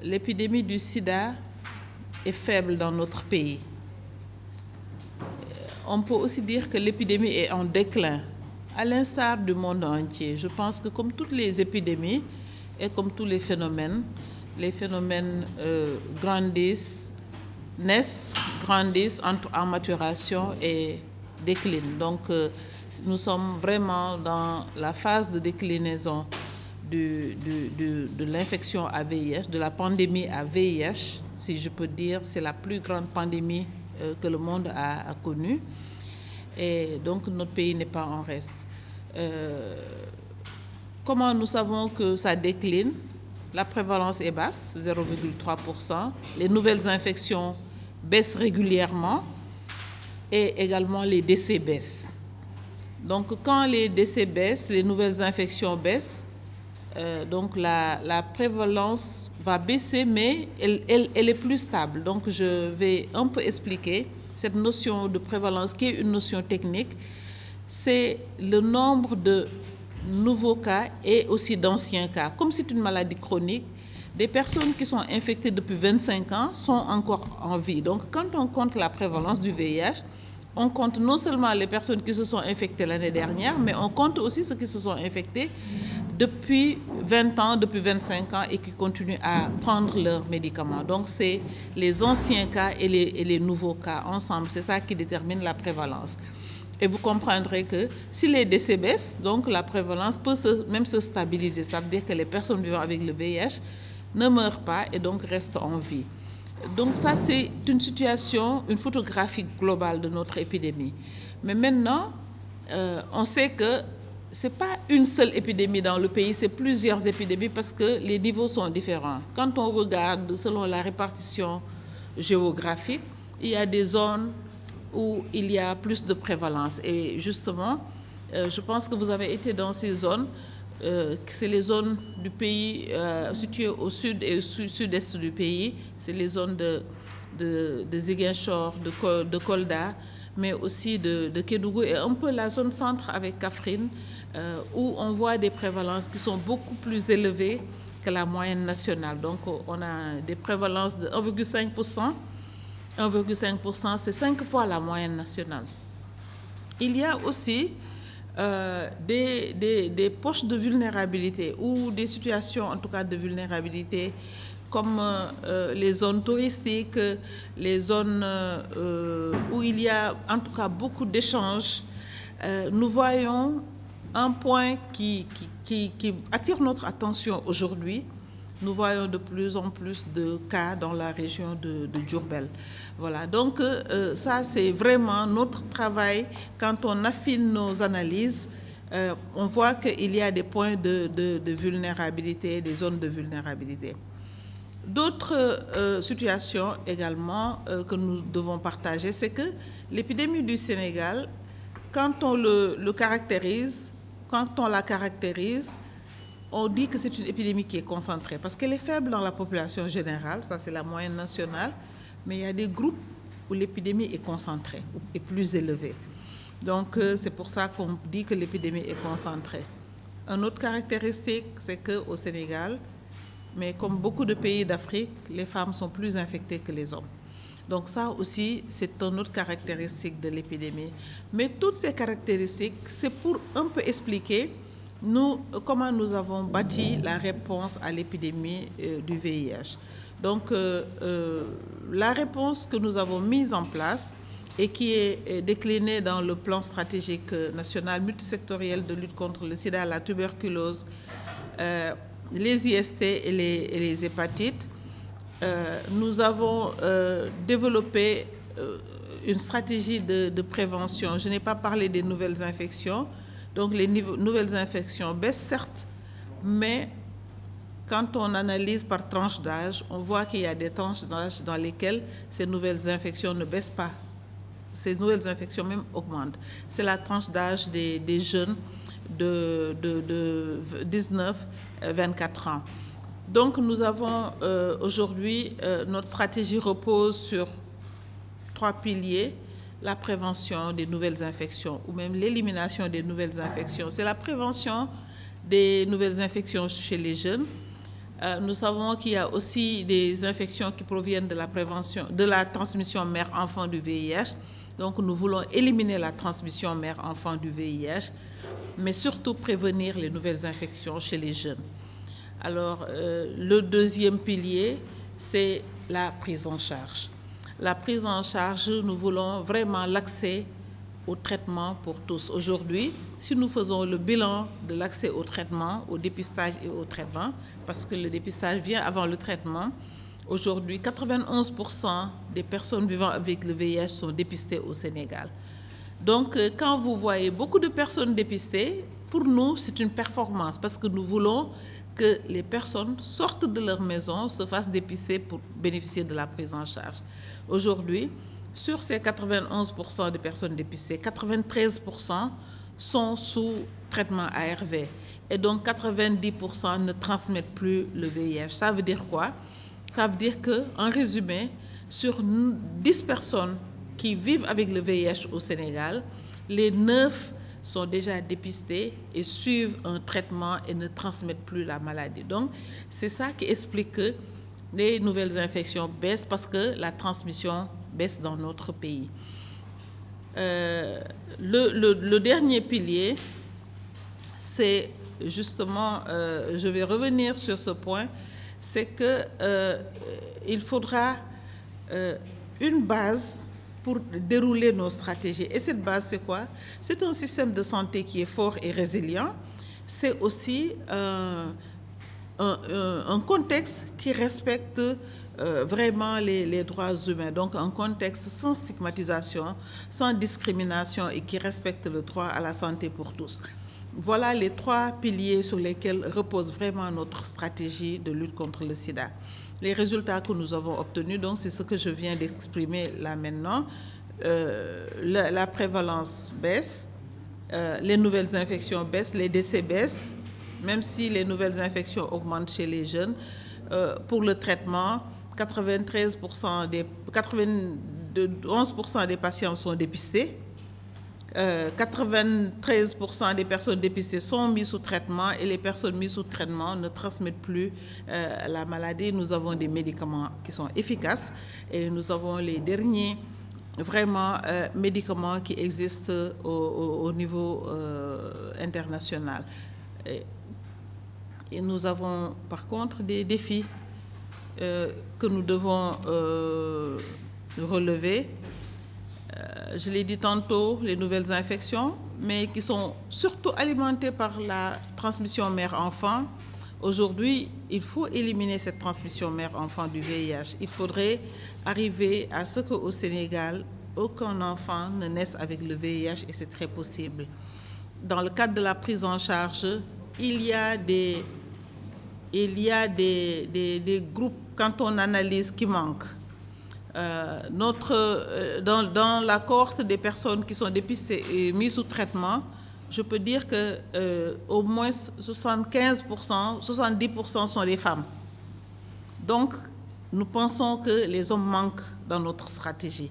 l'épidémie du sida est faible dans notre pays. On peut aussi dire que l'épidémie est en déclin, à l'instar du monde entier. Je pense que comme toutes les épidémies et comme tous les phénomènes grandissent, naissent, grandissent, entrent en maturation et déclinent. Donc nous sommes vraiment dans la phase de déclinaison de l'infection à VIH, de la pandémie à VIH, si je peux dire. C'est la plus grande pandémie que le monde a connue. Et donc notre pays n'est pas en reste. Comment nous savons que ça décline? La prévalence est basse, 0,3%. Les nouvelles infections baissent régulièrement et également les décès baissent. Donc quand les décès baissent, les nouvelles infections baissent, donc la prévalence va baisser, mais elle est plus stable. Donc je vais un peu expliquer cette notion de prévalence qui est une notion technique. C'est le nombre de nouveaux cas et aussi d'anciens cas. Comme c'est une maladie chronique, des personnes qui sont infectées depuis 25 ans sont encore en vie. Donc quand on compte la prévalence du VIH, on compte non seulement les personnes qui se sont infectées l'année dernière, mais on compte aussi ceux qui se sont infectés depuis 20 ans, depuis 25 ans et qui continuent à prendre leurs médicaments. Donc c'est les anciens cas et les nouveaux cas ensemble. C'est ça qui détermine la prévalence. Et vous comprendrez que si les décès baissent, donc la prévalence peut même se stabiliser. Ça veut dire que les personnes vivant avec le VIH ne meurent pas et donc restent en vie. Donc ça, c'est une situation, une photographie globale de notre épidémie. Mais maintenant, on sait que ce n'est pas une seule épidémie dans le pays, c'est plusieurs épidémies parce que les niveaux sont différents. Quand on regarde selon la répartition géographique, il y a des zones où il y a plus de prévalence. Et justement, je pense que vous avez été dans ces zones. C'est les zones du pays situées au sud et au sud-est du pays. C'est les zones de Ziguinchor, de Kolda, mais aussi de Kédougou et un peu la zone centre avec Kaffrine, où on voit des prévalences qui sont beaucoup plus élevées que la moyenne nationale. Donc on a des prévalences de 1,5%. 1,5%, c'est 5 fois la moyenne nationale. Il y a aussi des poches de vulnérabilité ou des situations en tout cas de vulnérabilité comme les zones touristiques, les zones où il y a en tout cas beaucoup d'échanges. Nous voyons un point qui attire notre attention aujourd'hui. Nous voyons de plus en plus de cas dans la région de Diourbel. Voilà, donc ça c'est vraiment notre travail. Quand on affine nos analyses, on voit qu'il y a des points de vulnérabilité, des zones de vulnérabilité. D'autres situations également que nous devons partager, c'est que l'épidémie du Sénégal, quand on la caractérise, on dit que c'est une épidémie qui est concentrée parce qu'elle est faible dans la population générale, ça c'est la moyenne nationale, mais il y a des groupes où l'épidémie est concentrée, est plus élevée. Donc c'est pour ça qu'on dit que l'épidémie est concentrée. Une autre caractéristique, c'est qu'au Sénégal, mais comme beaucoup de pays d'Afrique, les femmes sont plus infectées que les hommes. Donc ça aussi, c'est une autre caractéristique de l'épidémie. Mais toutes ces caractéristiques, c'est pour un peu expliquer comment nous avons bâti la réponse à l'épidémie du VIH. Donc, la réponse que nous avons mise en place et qui est déclinée dans le plan stratégique national multisectoriel de lutte contre le sida, la tuberculose, les IST et les hépatites, nous avons développé une stratégie de prévention. Je n'ai pas parlé des nouvelles infections. Donc les nouvelles infections baissent certes, mais quand on analyse par tranche d'âge, on voit qu'il y a des tranches d'âge dans lesquelles ces nouvelles infections ne baissent pas. Ces nouvelles infections même augmentent. C'est la tranche d'âge des jeunes de 19-24 ans. Donc nous avons aujourd'hui, notre stratégie repose sur 3 piliers. La prévention des nouvelles infections ou même l'élimination des nouvelles infections. C'est la prévention des nouvelles infections chez les jeunes, Nous savons qu'il y a aussi des infections qui proviennent de la prévention, de la transmission mère-enfant du VIH. Donc nous voulons éliminer la transmission mère-enfant du VIH, mais surtout prévenir les nouvelles infections chez les jeunes. Alors, le deuxième pilier, c'est la prise en charge. La prise en charge, nous voulons vraiment l'accès au traitement pour tous. Aujourd'hui, si nous faisons le bilan de l'accès au traitement, au dépistage et au traitement, parce que le dépistage vient avant le traitement, aujourd'hui, 91% des personnes vivant avec le VIH sont dépistées au Sénégal. Donc, quand vous voyez beaucoup de personnes dépistées, pour nous, c'est une performance parce que nous voulons que les personnes sortent de leur maison, se fassent dépister pour bénéficier de la prise en charge. Aujourd'hui, sur ces 91% de personnes dépistées, 93% sont sous traitement ARV. Et donc, 90% ne transmettent plus le VIH. Ça veut dire quoi? Ça veut dire qu'en résumé, sur 10 personnes qui vivent avec le VIH au Sénégal, les 9 sont déjà dépistés et suivent un traitement et ne transmettent plus la maladie. Donc, c'est ça qui explique que les nouvelles infections baissent parce que la transmission baisse dans notre pays. Le dernier pilier, c'est justement, je vais revenir sur ce point, c'est qu'il faudra une base pour dérouler nos stratégies. Et cette base, c'est quoi? C'est un système de santé qui est fort et résilient. C'est aussi un contexte qui respecte vraiment les droits humains. Donc, un contexte sans stigmatisation, sans discrimination et qui respecte le droit à la santé pour tous. Voilà les 3 piliers sur lesquels repose vraiment notre stratégie de lutte contre le sida. Les résultats que nous avons obtenus, donc c'est ce que je viens d'exprimer là maintenant. La prévalence baisse, les nouvelles infections baissent, les décès baissent, même si les nouvelles infections augmentent chez les jeunes. Pour le traitement, 91% des patients sont dépistés. 93% des personnes dépistées sont mises sous traitement et les personnes mises sous traitement ne transmettent plus la maladie. Nous avons des médicaments qui sont efficaces et nous avons les derniers vraiment médicaments qui existent au niveau international. Et nous avons par contre des défis que nous devons relever. Je l'ai dit tantôt, les nouvelles infections, mais qui sont surtout alimentées par la transmission mère-enfant. Aujourd'hui, il faut éliminer cette transmission mère-enfant du VIH. Il faudrait arriver à ce qu'au Sénégal, aucun enfant ne naisse avec le VIH et c'est très possible. Dans le cadre de la prise en charge, il y a des groupes, quand on analyse, qui manquent. Dans la cohorte des personnes qui sont dépistées et mises sous traitement, je peux dire que au moins 75%, 70% sont des femmes. Donc, nous pensons que les hommes manquent dans notre stratégie.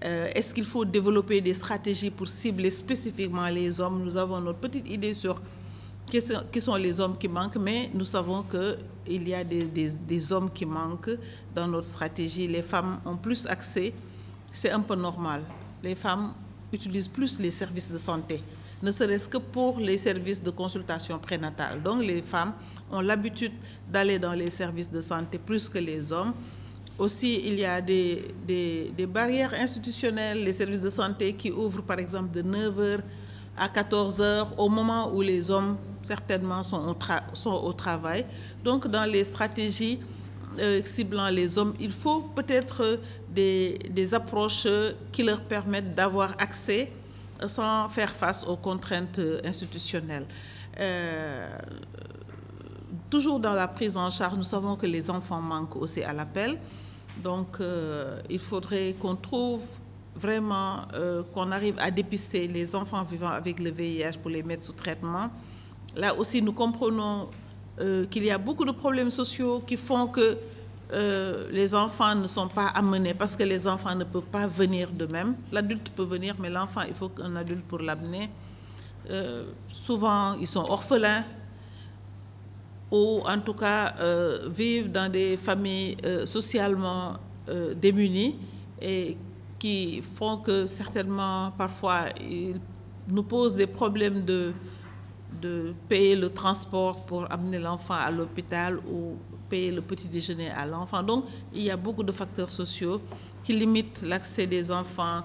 Est-ce qu'il faut développer des stratégies pour cibler spécifiquement les hommes? Nous avons notre petite idée sur qui sont les hommes qui manquent, mais nous savons qu'il y a des hommes qui manquent dans notre stratégie. Les femmes ont plus accès, c'est un peu normal. Les femmes utilisent plus les services de santé, ne serait-ce que pour les services de consultation prénatale. Donc les femmes ont l'habitude d'aller dans les services de santé plus que les hommes. Aussi, il y a des barrières institutionnelles, les services de santé qui ouvrent par exemple de 9h à 14h, au moment où les hommes certainement sont au travail. Donc dans les stratégies ciblant les hommes, il faut peut-être des approches qui leur permettent d'avoir accès sans faire face aux contraintes institutionnelles. Toujours dans la prise en charge, nous savons que les enfants manquent aussi à l'appel. Donc il faudrait qu'on trouve vraiment qu'on arrive à dépister les enfants vivant avec le VIH pour les mettre sous traitement. Là aussi, nous comprenons qu'il y a beaucoup de problèmes sociaux qui font que les enfants ne sont pas amenés parce que les enfants ne peuvent pas venir d'eux-mêmes. L'adulte peut venir, mais l'enfant, il faut un adulte pour l'amener. Souvent, ils sont orphelins. ou en tout cas vivent dans des familles socialement démunies et qui font que certainement parfois ils nous posent des problèmes de payer le transport pour amener l'enfant à l'hôpital ou payer le petit déjeuner à l'enfant. Donc il y a beaucoup de facteurs sociaux qui limitent l'accès des enfants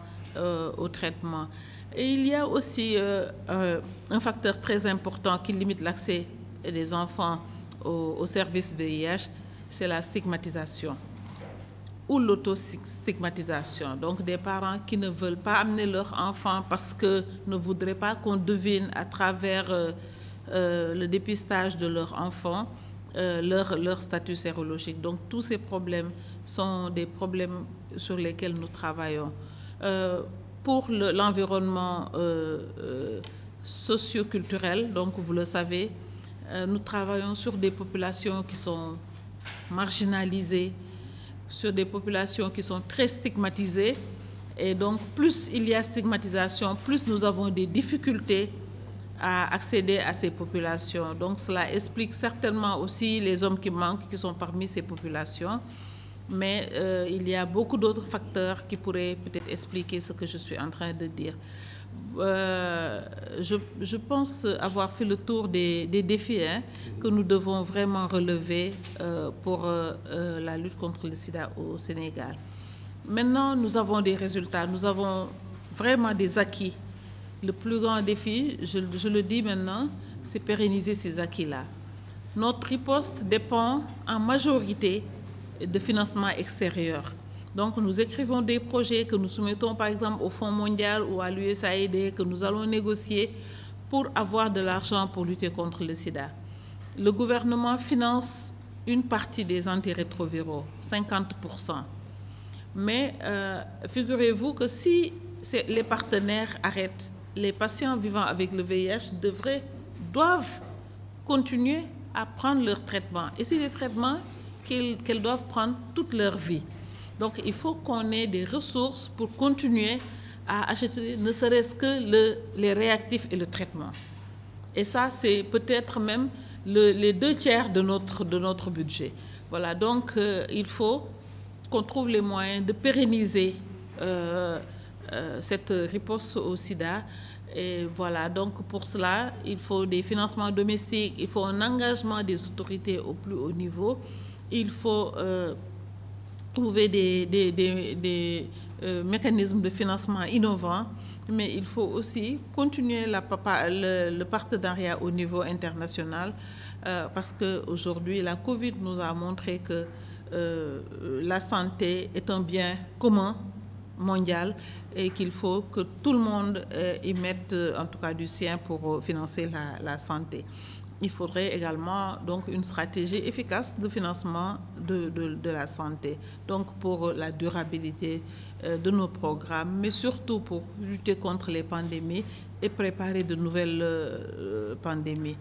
au traitement. Et il y a aussi un facteur très important qui limite l'accès des enfants au service VIH, c'est la stigmatisation ou l'autostigmatisation. Donc des parents qui ne veulent pas amener leur enfant parce qu'ils ne voudraient pas qu'on devine à travers le dépistage de leur enfant leur statut sérologique. Donc tous ces problèmes sont des problèmes sur lesquels nous travaillons. Pour l'environnement socio-culturel, donc vous le savez, nous travaillons sur des populations qui sont marginalisées, sur des populations qui sont très stigmatisées. Et donc, plus il y a stigmatisation, plus nous avons des difficultés à accéder à ces populations. Donc, cela explique certainement aussi les hommes qui manquent, qui sont parmi ces populations. Mais il y a beaucoup d'autres facteurs qui pourraient peut-être expliquer ce que je suis en train de dire. Je pense avoir fait le tour des défis que nous devons vraiment relever pour la lutte contre le sida au Sénégal. Maintenant, nous avons des résultats, nous avons vraiment des acquis. Le plus grand défi, je le dis maintenant, c'est pérenniser ces acquis-là. Notre riposte dépend en majorité de financement extérieur. Donc, nous écrivons des projets que nous soumettons, par exemple, au Fonds mondial ou à l'USAID, que nous allons négocier pour avoir de l'argent pour lutter contre le sida. Le gouvernement finance une partie des antirétroviraux, 50%. Mais figurez-vous que si les partenaires arrêtent, les patients vivant avec le VIH doivent continuer à prendre leur traitement. Et c'est des traitements qu'ils doivent prendre toute leur vie. Donc, il faut qu'on ait des ressources pour continuer à acheter ne serait-ce que les réactifs et le traitement. Et ça, c'est peut-être même les 2/3 de notre budget. Voilà, donc il faut qu'on trouve les moyens de pérenniser cette riposte au sida. Et voilà, donc pour cela, il faut des financements domestiques, il faut un engagement des autorités au plus haut niveau. Il faut trouver des mécanismes de financement innovants, mais il faut aussi continuer le partenariat au niveau international parce qu'aujourd'hui, la Covid nous a montré que la santé est un bien commun mondial et qu'il faut que tout le monde y mette en tout cas du sien pour financer la santé. Il faudrait également donc une stratégie efficace de financement de la santé, donc pour la durabilité de nos programmes, mais surtout pour lutter contre les pandémies et préparer de nouvelles pandémies.